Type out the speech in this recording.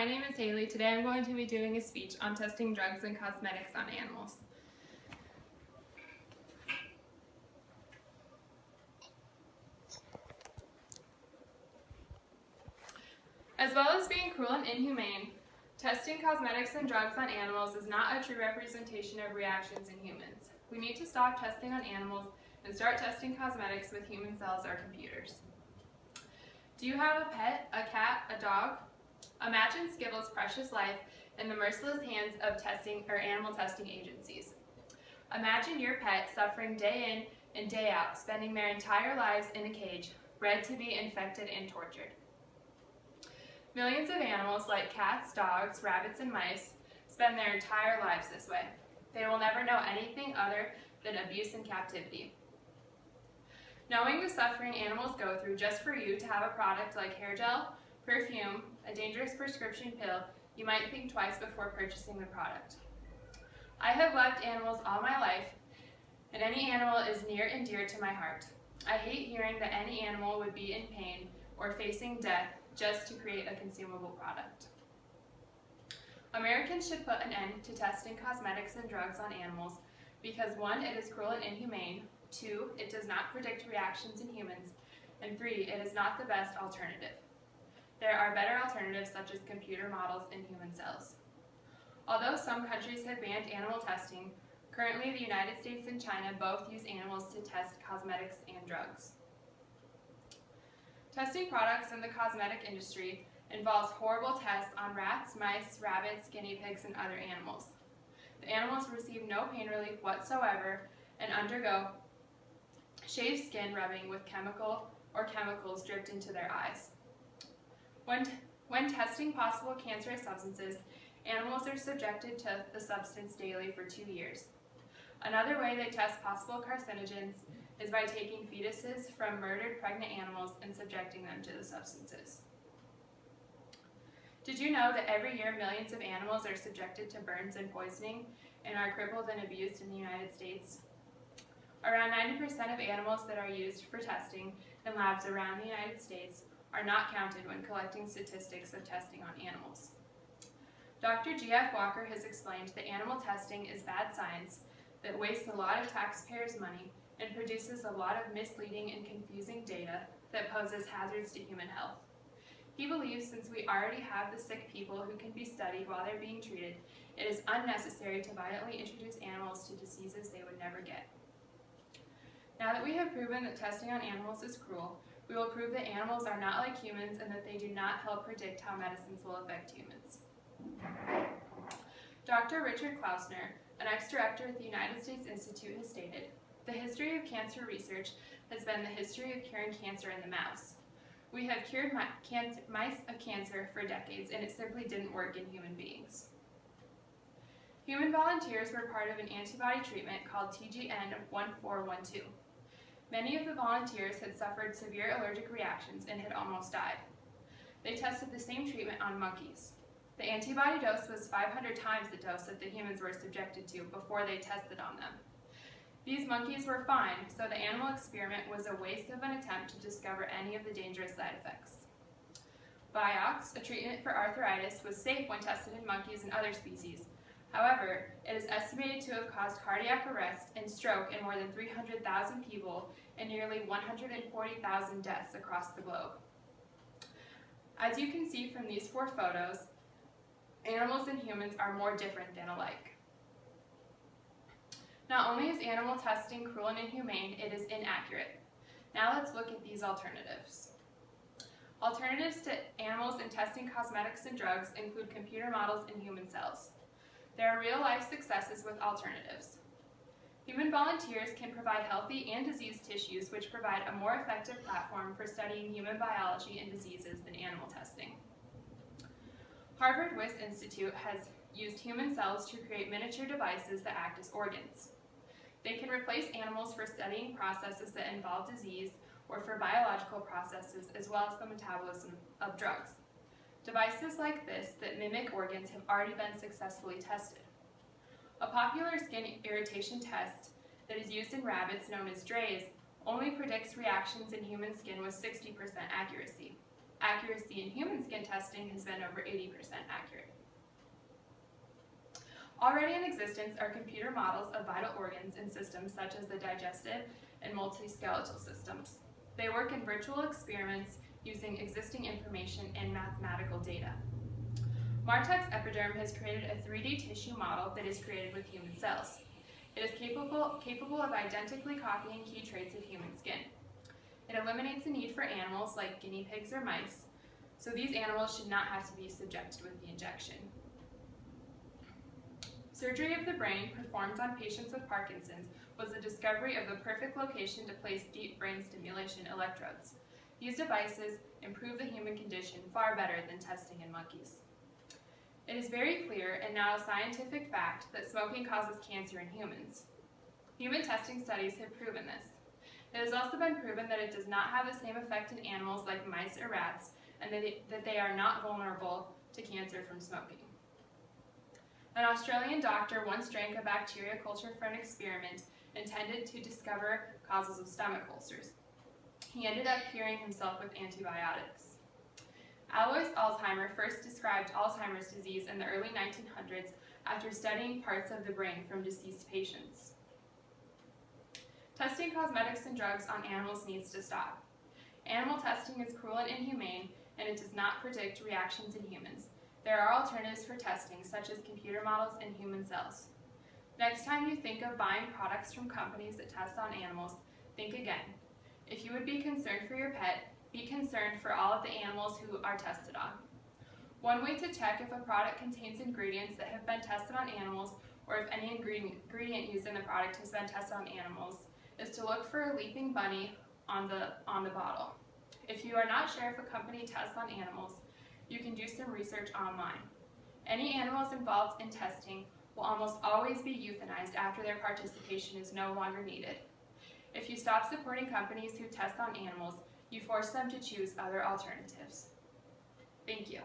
my name is Haley. Today I'm going to be doing a speech on testing drugs and cosmetics on animals. As well as being cruel and inhumane, testing cosmetics and drugs on animals is not a true representation of reactions in humans. We need to stop testing on animals and start testing cosmetics with human cells or computers. Do you have a pet, a cat, a dog? Imagine Skittles' precious life in the merciless hands of animal testing agencies. Imagine your pet suffering day in and day out, spending their entire lives in a cage, bred to be infected and tortured. Millions of animals like cats, dogs, rabbits, and mice spend their entire lives this way. They will never know anything other than abuse and captivity. Knowing the suffering animals go through just for you to have a product like hair gel, perfume, a dangerous prescription pill, you might think twice before purchasing the product. I have loved animals all my life, and any animal is near and dear to my heart. I hate hearing that any animal would be in pain or facing death just to create a consumable product. Americans should put an end to testing cosmetics and drugs on animals because 1, it is cruel and inhumane, 2, it does not predict reactions in humans, and 3, it is not the best alternative. There are better alternatives such as computer models and human cells. Although some countries have banned animal testing, currently the United States and China both use animals to test cosmetics and drugs. Testing products in the cosmetic industry involves horrible tests on rats, mice, rabbits, guinea pigs, and other animals. The animals receive no pain relief whatsoever and undergo shaved skin rubbing with chemicals dripped into their eyes. When testing possible cancerous substances, animals are subjected to the substance daily for 2 years. Another way they test possible carcinogens is by taking fetuses from murdered pregnant animals and subjecting them to the substances. Did you know that every year millions of animals are subjected to burns and poisoning and are crippled and abused in the United States? Around 90% of animals that are used for testing in labs around the United States are not counted when collecting statistics of testing on animals. Dr. G.F. Walker has explained that animal testing is bad science that wastes a lot of taxpayers' money and produces a lot of misleading and confusing data that poses hazards to human health. He believes since we already have the sick people who can be studied while they're being treated, it is unnecessary to violently introduce animals to diseases they would never get. Now that we have proven that testing on animals is cruel, we will prove that animals are not like humans and that they do not help predict how medicines will affect humans. Dr. Richard Klausner, an ex-director at the United States Institute, has stated, "The history of cancer research has been the history of curing cancer in the mouse. We have cured mice of cancer for decades, and it simply didn't work in human beings." Human volunteers were part of an antibody treatment called TGN-1412. Many of the volunteers had suffered severe allergic reactions and had almost died. They tested the same treatment on monkeys. The antibody dose was 500 times the dose that the humans were subjected to before they tested on them. These monkeys were fine, so the animal experiment was a waste of an attempt to discover any of the dangerous side effects. Vioxx, a treatment for arthritis, was safe when tested in monkeys and other species. However, it is estimated to have caused cardiac arrest and stroke in more than 300,000 people and nearly 140,000 deaths across the globe. As you can see from these 4 photos, animals and humans are more different than alike. Not only is animal testing cruel and inhumane, it is inaccurate. Now let's look at these alternatives. Alternatives to animals in testing cosmetics and drugs include computer models and human cells. There are real-life successes with alternatives. Human volunteers can provide healthy and diseased tissues, which provide a more effective platform for studying human biology and diseases than animal testing. Harvard Wyss Institute has used human cells to create miniature devices that act as organs. They can replace animals for studying processes that involve disease or for biological processes, as well as the metabolism of drugs. Devices like this that mimic organs have already been successfully tested. A popular skin irritation test that is used in rabbits, known as DRAISE, only predicts reactions in human skin with 60% accuracy. Accuracy in human skin testing has been over 80% accurate. Already in existence are computer models of vital organs and systems such as the digestive and multiskeletal systems. They work in virtual experiments using existing information and mathematical data. Martek's Epiderm has created a 3D tissue model that is created with human cells. It is capable of identically copying key traits of human skin. It eliminates the need for animals like guinea pigs or mice, so these animals should not have to be subjected with the injection. Surgery of the brain performed on patients with Parkinson's was the discovery of the perfect location to place deep brain stimulation electrodes. These devices improve the human condition far better than testing in monkeys. It is very clear and now a scientific fact that smoking causes cancer in humans. Human testing studies have proven this. It has also been proven that it does not have the same effect in animals like mice or rats, and that they are not vulnerable to cancer from smoking. An Australian doctor once drank a bacteria culture for an experiment intended to discover causes of stomach ulcers. He ended up curing himself with antibiotics. Alois Alzheimer first described Alzheimer's disease in the early 1900s after studying parts of the brain from deceased patients. Testing cosmetics and drugs on animals needs to stop. Animal testing is cruel and inhumane, and it does not predict reactions in humans. There are alternatives for testing, such as computer models and human cells. Next time you think of buying products from companies that test on animals, think again. If you would be concerned for your pet, be concerned for all of the animals who are tested on. One way to check if a product contains ingredients that have been tested on animals, or if any ingredient used in the product has been tested on animals, is to look for a leaping bunny on the bottle. If you are not sure if a company tests on animals, you can do some research online. Any animals involved in testing will almost always be euthanized after their participation is no longer needed. If you stop supporting companies who test on animals, you force them to choose other alternatives. Thank you.